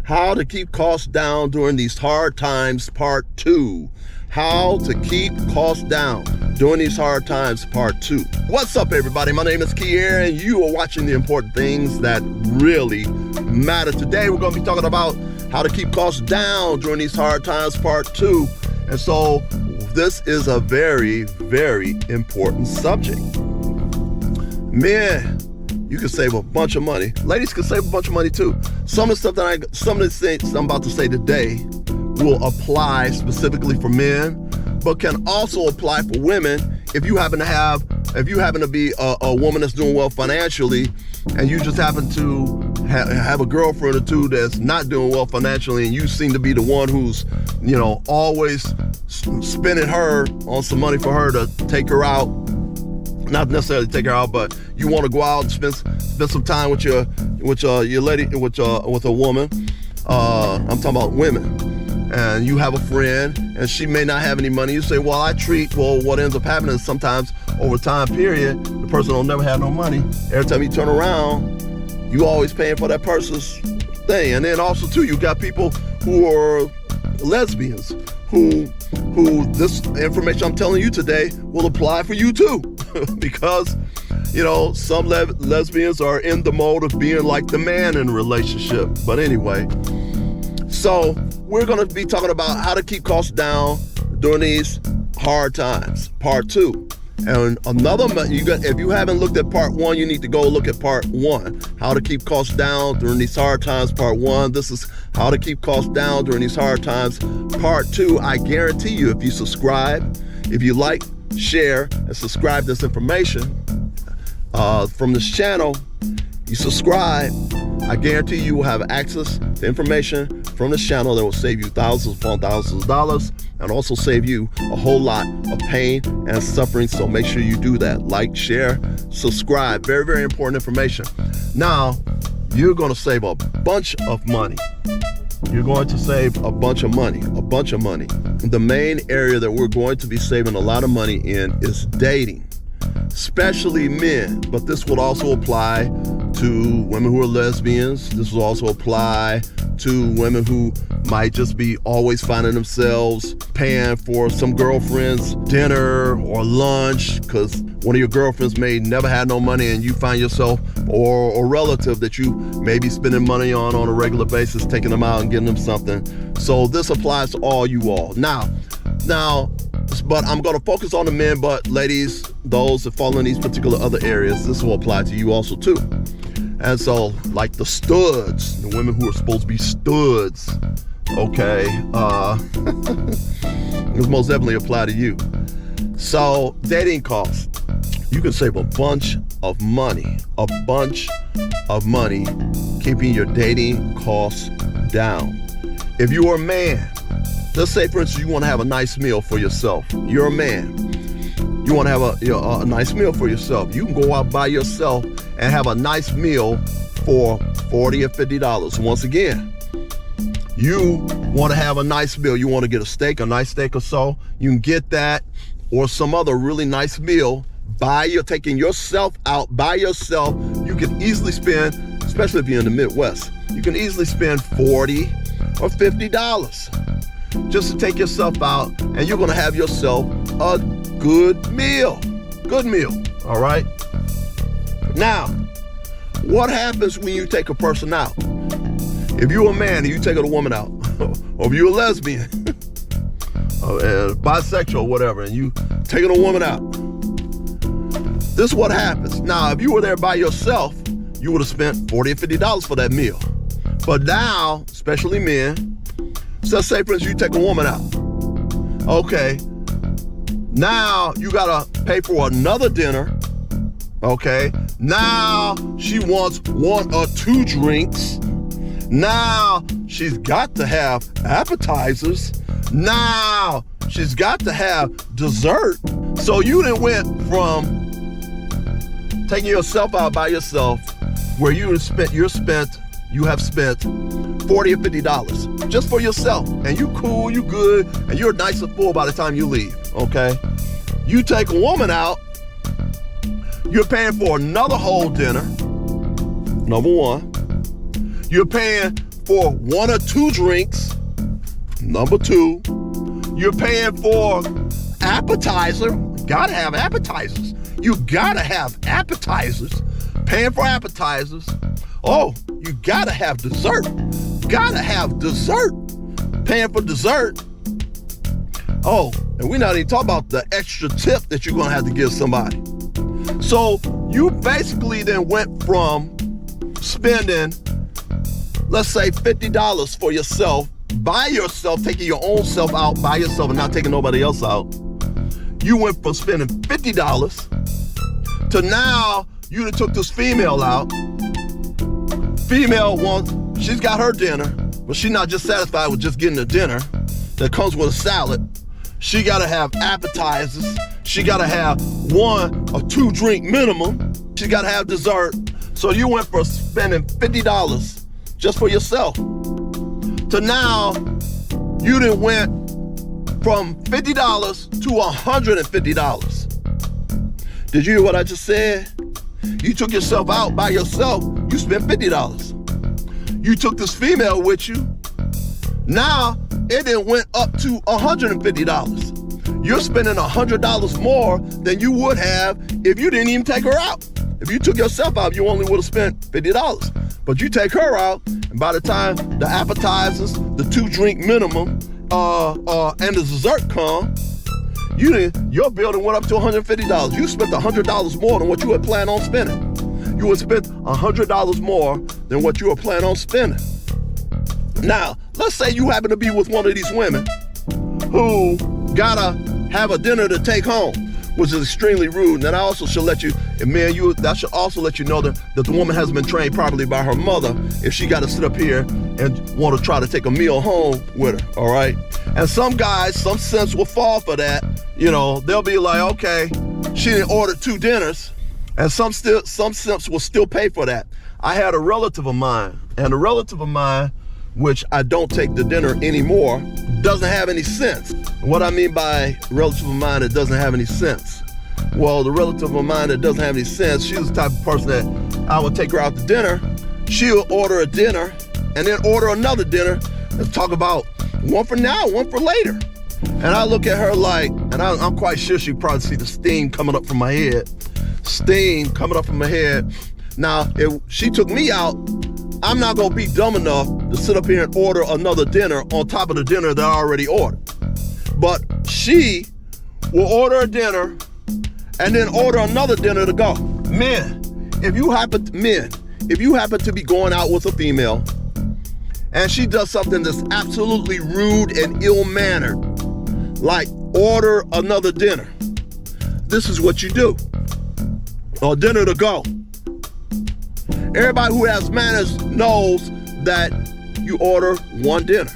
How to keep costs down during these hard times, part 2. How to keep costs down during these hard times, part 2. What's up, everybody? My name is Kier, and you are watching the important things that really matter. Today, we're going to be talking about how to keep costs down during these hard times, part 2. And so this is a very, very important subject. Men, you can save a bunch of money. Ladies can save a bunch of money too. Some of the things I'm about to say today will apply specifically for men, but can also apply for women if you happen to be a woman that's doing well financially, and you just happen to have a girlfriend or two that's not doing well financially, and you seem to be the one who's, always spending her on some money for her to take her out. Not necessarily take her out, but you want to go out and spend some time with your lady, with a woman. I'm talking about women. And you have a friend, and she may not have any money. You say, well, what ends up happening is sometimes over time period, the person will never have no money. Every time you turn around, you always paying for that person's thing. And then also too, you got people who are lesbians who this information I'm telling you today will apply for you too. Because, some lesbians are in the mode of being like the man in a relationship. But anyway, so we're going to be talking about how to keep costs down during these hard times, part 2. And if you haven't looked at part 1, you need to go look at part 1. How to keep costs down during these hard times, part 1. This is how to keep costs down during these hard times, part 2. I guarantee you, if you subscribe, if you like, share, and subscribe this information from this channel, you subscribe, I guarantee you will have access to information from this channel that will save you thousands upon thousands of dollars, and also save you a whole lot of pain and suffering. So make sure you do that. Like, share, subscribe. Very, very important information. Now, you're going to save a bunch of money. You're going to save a bunch of money. The main area that we're going to be saving a lot of money in is dating, especially men, but this would also apply to women who are lesbians. This will also apply to women who might just be always finding themselves paying for some girlfriend's dinner or lunch because one of your girlfriends may never have no money, and you find yourself, or a relative that you may be spending money on a regular basis, taking them out and getting them something. So this applies to all you all. Now, but I'm going to focus on the men, but ladies, those that fall in these particular other areas, this will apply to you also too. And so, like the studs, the women who are supposed to be studs, okay, this most definitely apply to you. So, dating costs. You can save a bunch of money keeping your dating costs down. If you are a man, let's say, for instance, you want to have a nice meal for yourself. You're a man. You want to have a nice meal for yourself. You can go out by yourself and have a nice meal for $40 or $50. Once again, you want to have a nice meal. You want to get a nice steak or so. You can get that or some other really nice meal taking yourself out by yourself. You can easily spend, especially if you're in the Midwest, you can easily spend $40 or $50 just to take yourself out, and you're going to have yourself a good meal. All right? Now, what happens when you take a person out? If you're a man and you take a woman out, or if you're a lesbian, bisexual, whatever, and you taking a woman out, this is what happens. Now, if you were there by yourself, you would have spent $40 or $50 for that meal. But now, especially men, so say for instance you take a woman out. Okay, now you gotta pay for another dinner. Okay, now she wants 1 or 2 drinks. Now she's got to have appetizers. Now she's got to have dessert. So you done went from taking yourself out by yourself, where you have spent $40 or $50 just for yourself, and you cool, you good, and you're nice and full by the time you leave. Okay, you take a woman out, you're paying for another whole dinner. Number one, you're paying for 1 or 2 drinks. Number 2, you're paying for appetizer. Gotta have appetizers. You gotta have appetizers. Paying for appetizers. Oh, you gotta have dessert. Gotta have dessert. Paying for dessert. Oh, and we're not even talking about the extra tip that you're gonna have to give somebody. So you basically then went from spending, let's say $50 for yourself, by yourself, taking your own self out by yourself and not taking nobody else out. You went from spending $50 to now you done took this female out. Female wants, she's got her dinner, but she's not just satisfied with just getting the dinner that comes with a salad. She gotta have appetizers. She gotta have 1 or 2 drink minimum. She gotta have dessert. So you went from spending $50 just for yourself to now you done went from $50 to $150. Did you hear what I just said? You took yourself out by yourself, you spent $50. You took this female with you, now it then went up to $150. You're spending $100 more than you would have if you didn't even take her out. If you took yourself out, you only would have spent $50. But you take her out, and by the time the appetizers, the 2 drink minimum, and the dessert come, your building went up to $150. You spent $100 more than what you had planned on spending. You would spend $100 more than what you were planning on spending. Now, let's say you happen to be with one of these women who gotta have a dinner to take home, which is extremely rude. And I also should let you, and man, that should also let you know that the woman hasn't been trained properly by her mother if she got to sit up here and want to try to take a meal home with her, all right? And some guys, some simps will fall for that. You know, they'll be like, okay, she didn't order 2 dinners, and some simps will still pay for that. I had a relative of mine, which I don't take the dinner anymore, doesn't have any sense. What I mean by relative of mine that doesn't have any sense? Well, the relative of mine that doesn't have any sense, she's the type of person that I would take her out to dinner. She'll order a dinner and then order another dinner. Let's talk about one for now, one for later. And I look at her like, and I'm quite sure she probably see the steam coming up from my head. Steam coming up from my head. Now, if she took me out, I'm not gonna be dumb enough to sit up here and order another dinner on top of the dinner that I already ordered. But she will order a dinner and then order another dinner to go. Men, if you happen to be going out with a female and she does something that's absolutely rude and ill-mannered, like order another dinner, this is what you do. A dinner to go. Everybody who has manners knows that you order one dinner.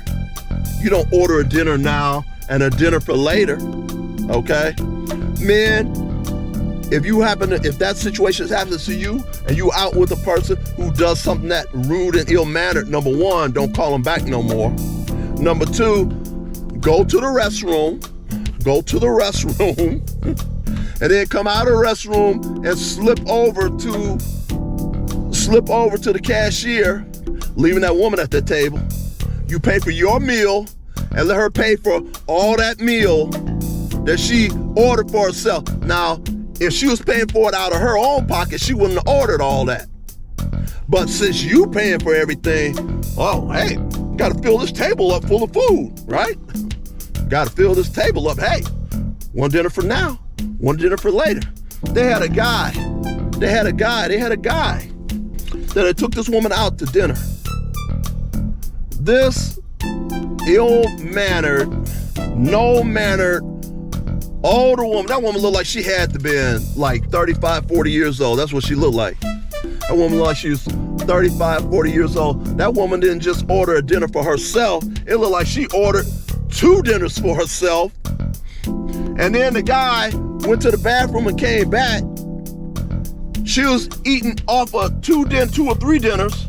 You don't order a dinner now and a dinner for later, okay? Men, if that situation happens to you and you out with a person who does something that rude and ill-mannered, number 1, don't call them back no more. Number 2, go to the restroom, and then come out of the restroom and slip over to the cashier, leaving that woman at that table. You pay for your meal and let her pay for all that meal that she ordered for herself. Now, if she was paying for it out of her own pocket, she wouldn't have ordered all that. But since you paying for everything, oh, hey, gotta fill this table up full of food, right? Gotta fill this table up. Hey, one dinner for now, one dinner for later. They had a guy that had took this woman out to dinner. This ill-mannered, no-mannered, older woman, that woman looked like she had to been like 35, 40 years old. That's what she looked like. That woman looked like she was 35, 40 years old. That woman didn't just order a dinner for herself. It looked like she ordered 2 dinners for herself. And then the guy went to the bathroom and came back. She was eating off of 2 or 3 dinners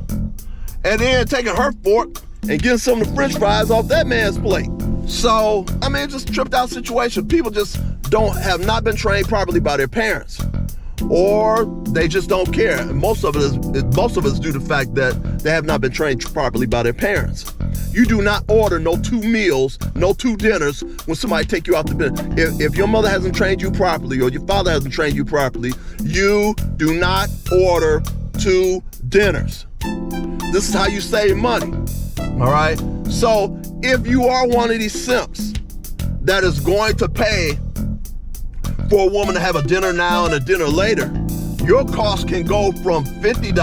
and then taking her fork and getting some of the french fries off that man's plate. So, I mean, it's just a tripped out situation. People just have not been trained properly by their parents, or they just don't care. And most of it is due to the fact that they have not been trained properly by their parents. You do not order no 2 meals, no 2 dinners when somebody take you out to dinner. If your mother hasn't trained you properly or your father hasn't trained you properly, you do not order 2 dinners. This is how you save money, all right? So if you are one of these simps that is going to pay for a woman to have a dinner now and a dinner later, your cost can go from $50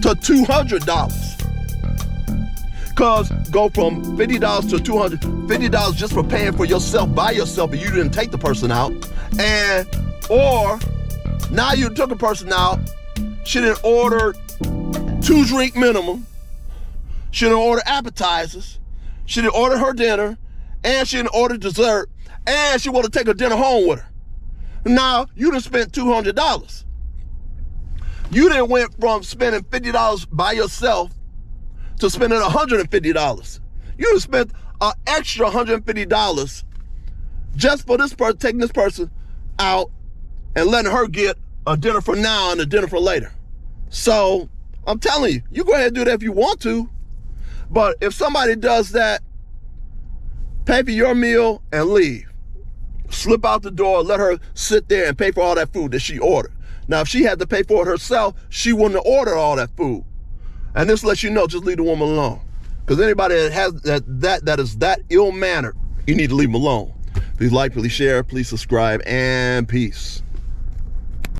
to $200. Because go from $50 to $250 just for paying for yourself by yourself, but you didn't take the person out. Or now you took a person out, she didn't order 2 drink minimum, she didn't order appetizers, she didn't order her dinner, and she didn't order dessert, and she want to take her dinner home with her. Now, you done spent $200. You done went from spending $50 by yourself to spending $150. You done spent an extra $150 just for this person, taking this person out and letting her get a dinner for now and a dinner for later. So, I'm telling you, you go ahead and do that if you want to. But if somebody does that, pay for your meal and leave. Slip out the door, let her sit there and pay for all that food that she ordered. Now, if she had to pay for it herself, she wouldn't have ordered all that food. And this lets you know, just leave the woman alone. Because anybody that has that is that ill-mannered, you need to leave them alone. Please like, please share, please subscribe, and peace.